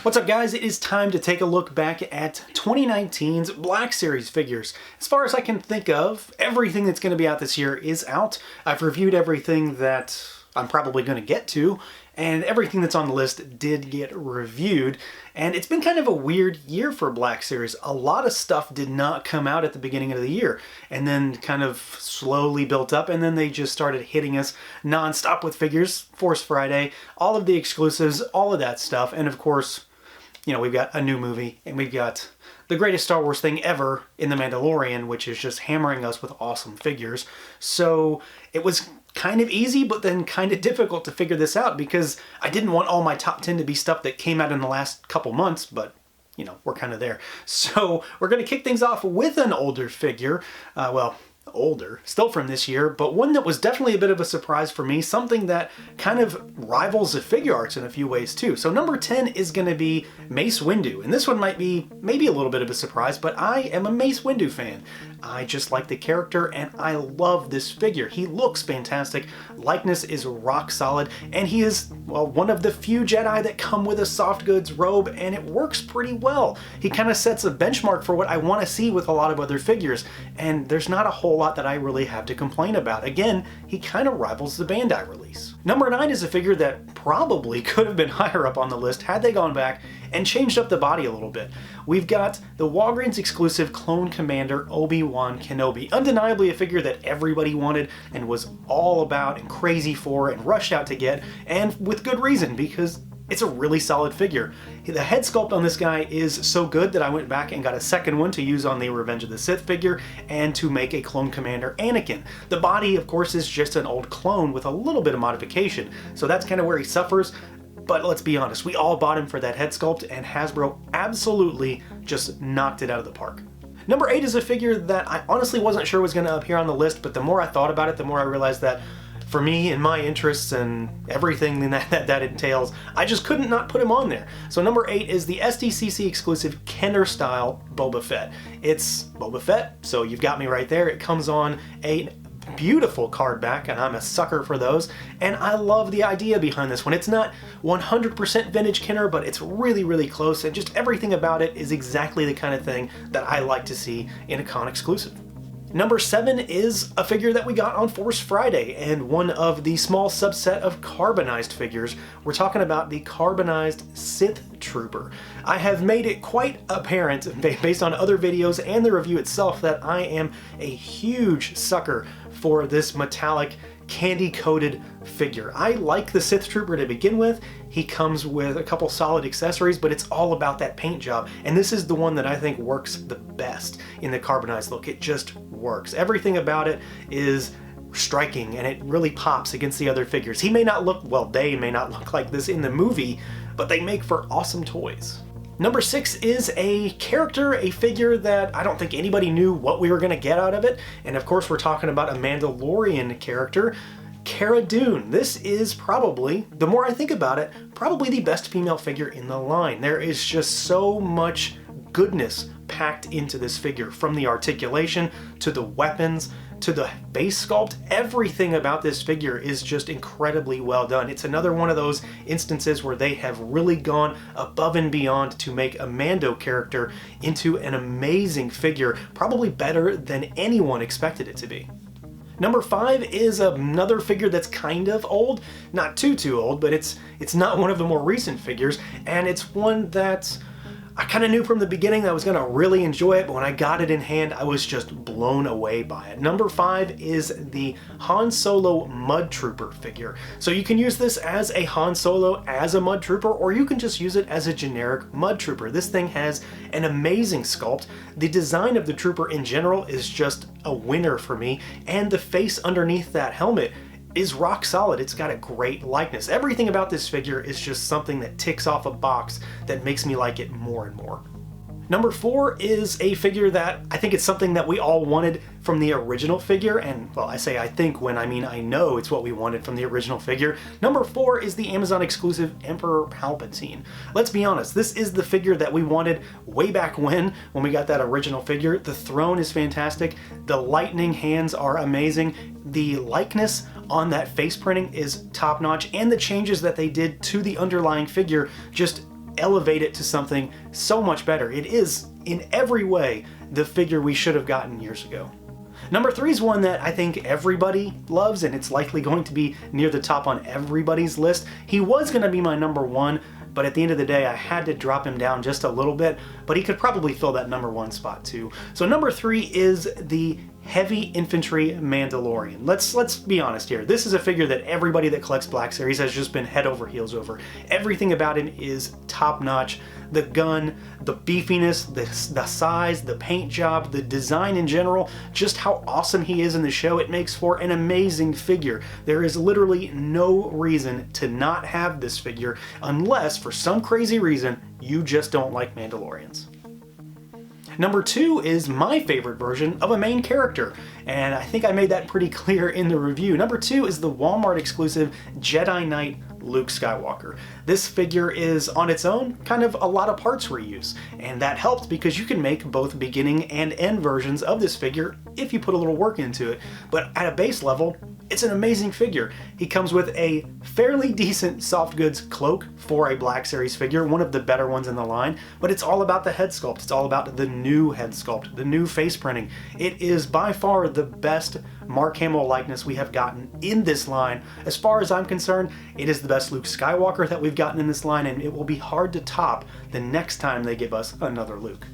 What's up guys, it is time to take a look back at 2019's Black Series figures. As far as I can think of, everything that's going to be out this year is out. I've reviewed everything that I'm probably going to get to, and everything that's on the list did get reviewed. And it's been kind of a weird year for Black Series. A lot of stuff did not come out at the beginning of the year, and then kind of slowly built up, and then they just started hitting us non-stop with figures. Force Friday, all of the exclusives, all of that stuff, and of course, you know, we've got a new movie, and we've got the greatest Star Wars thing ever in The Mandalorian, which is just hammering us with awesome figures. So it was kind of easy, but then kind of difficult to figure this out because I didn't want all my top 10 to be stuff that came out in the last couple months, but you know, we're kind of there. So we're going to kick things off with an older figure. Well, older, still from this year, but one that was definitely a bit of a surprise for me, something that kind of rivals the figure arts in a few ways too. So number 10 is going to be Mace Windu, and this one might be maybe a little bit of a surprise, but I am a Mace Windu fan. I just like the character and I love this figure. He looks fantastic, likeness is rock solid, and he is, well, one of the few Jedi that come with a soft goods robe, and it works pretty well. He kind of sets a benchmark for what I want to see with a lot of other figures, and there's not a whole lot that I really have to complain about. Again, he kind of rivals the Bandai release. Number 9 is a figure that probably could have been higher up on the list had they gone back and changed up the body a little bit. We've got the Walgreens exclusive Clone Commander Obi-Wan Kenobi. Undeniably a figure that everybody wanted and was all about and crazy for and rushed out to get, and with good reason, because it's a really solid figure. The head sculpt on this guy is so good that I went back and got a second one to use on the Revenge of the Sith figure and to make a Clone Commander Anakin. The body, of course, is just an old clone with a little bit of modification, so that's kind of where he suffers. But let's be honest, we all bought him for that head sculpt, and Hasbro absolutely just knocked it out of the park. Number 8 is a figure that I honestly wasn't sure was going to appear on the list, but the more I thought about it, the more I realized that for me and my interests and everything that entails, I just couldn't not put him on there. So number 8 is the SDCC exclusive Kenner style Boba Fett. It's Boba Fett, so you've got me right there. It comes on a beautiful card back, and I'm a sucker for those, and I love the idea behind this one. It's not 100% vintage Kenner, but it's really, really close, and just everything about it is exactly the kind of thing that I like to see in a con exclusive. Number 7 is a figure that we got on Force Friday, and one of the small subset of carbonized figures. We're talking about the carbonized Sith Trooper. I have made it quite apparent, based on other videos and the review itself, that I am a huge sucker for this metallic candy-coated figure. I like the Sith Trooper to begin with. He comes with a couple solid accessories, but it's all about that paint job, and this is the one that I think works the best in the carbonized look. It just works. Everything about it is striking, and it really pops against the other figures. He may not look, well, they may not look like this in the movie, but they make for awesome toys. Number 6 is a character, a figure that I don't think anybody knew what we were going to get out of it, and of course we're talking about a Mandalorian character, Cara Dune. This is probably, the more I think about it, probably the best female figure in the line. There is just so much goodness packed into this figure, from the articulation to the weapons to the base sculpt. Everything about this figure is just incredibly well done. It's another one of those instances where they have really gone above and beyond to make a Mando character into an amazing figure, probably better than anyone expected it to be. Number 5 is another figure that's kind of old, not too old, but it's not one of the more recent figures, and it's one that I kind of knew from the beginning that I was going to really enjoy it, but when I got it in hand, I was just blown away by it. Number 5 is the Han Solo Mud Trooper figure. So you can use this as a Han Solo as a Mud Trooper, or you can just use it as a generic Mud Trooper. This thing has an amazing sculpt. The design of the Trooper in general is just a winner for me, and the face underneath that helmet is rock solid. It's got a great likeness. Everything about this figure is just something that ticks off a box that makes me like it more and more. Number 4 is a figure that I think it's something that we all wanted from the original figure, and well, I say I think when I mean I know it's what we wanted from the original figure. Number 4 is the Amazon exclusive Emperor Palpatine. Let's be honest, this is the figure that we wanted way back when we got that original figure. The throne is fantastic, the lightning hands are amazing, the likeness on that face printing is top notch, and the changes that they did to the underlying figure just elevate it to something so much better. It is, in every way, the figure we should have gotten years ago. Number 3 is one that I think everybody loves, and it's likely going to be near the top on everybody's list. He was going to be my number 1, but at the end of the day, I had to drop him down just a little bit, but he could probably fill that number 1 spot too. So number 3 is the Heavy Infantry Mandalorian. Let's be honest here. This is a figure that everybody that collects Black Series has just been head over heels over. Everything about him is top notch. The gun, the beefiness, the size, the paint job, the design in general, just how awesome he is in the show. It makes for an amazing figure. There is literally no reason to not have this figure unless, for some crazy reason, you just don't like Mandalorians. Number 2 is my favorite version of a main character, and I think I made that pretty clear in the review. Number 2 is the Walmart exclusive Jedi Knight Luke Skywalker. This figure is on its own kind of a lot of parts reuse, and that helps because you can make both beginning and end versions of this figure if you put a little work into it. But at a base level, it's an amazing figure. He comes with a fairly decent soft goods cloak for a Black Series figure, one of the better ones in the line, but it's all about the head sculpt. It's all about the new head sculpt, the new face printing. It is by far the best Mark Hamill likeness we have gotten in this line. As far as I'm concerned, it is the best Luke Skywalker that we've gotten in this line, and it will be hard to top the next time they give us another Luke.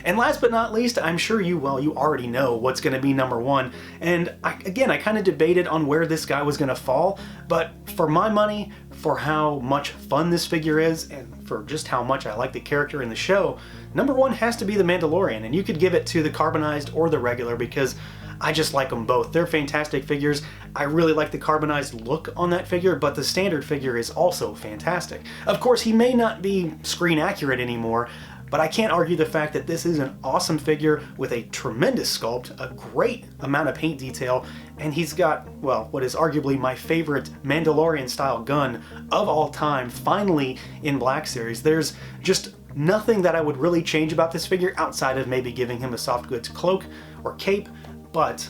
And last but not least, I'm sure you already know what's going to be number 1. And I kind of debated on where this guy was going to fall, but for my money, for how much fun this figure is, and for just how much I like the character in the show, number 1 has to be the Mandalorian. And you could give it to the carbonized or the regular because I just like them both. They're fantastic figures. I really like the carbonized look on that figure, but the standard figure is also fantastic. Of course, he may not be screen accurate anymore, but I can't argue the fact that this is an awesome figure with a tremendous sculpt, a great amount of paint detail, and he's got, well, what is arguably my favorite Mandalorian style gun of all time, finally in Black Series. There's just nothing that I would really change about this figure outside of maybe giving him a soft goods cloak or cape, but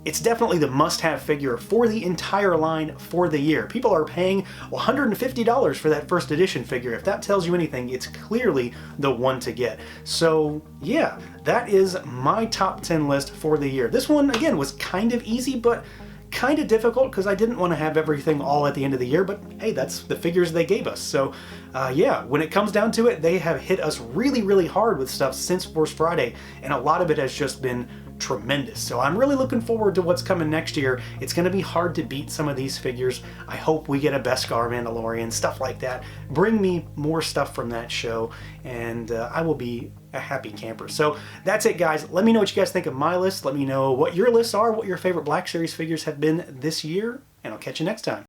it's definitely the must-have figure for the entire line for the year. People are paying $150 for that first edition figure. If that tells you anything, it's clearly the one to get. So yeah, that is my top 10 list for the year. This one, again, was kind of easy, but kind of difficult because I didn't want to have everything all at the end of the year, but hey, that's the figures they gave us. So yeah, when it comes down to it, they have hit us really, really hard with stuff since Force Friday, and a lot of it has just been tremendous. So I'm really looking forward to what's coming next year. It's going to be hard to beat some of these figures. I hope we get a Beskar Mandalorian, stuff like that. Bring me more stuff from that show, and I will be a happy camper. So that's it, guys. Let me know what you guys think of my list. Let me know what your lists are, what your favorite Black Series figures have been this year, and I'll catch you next time.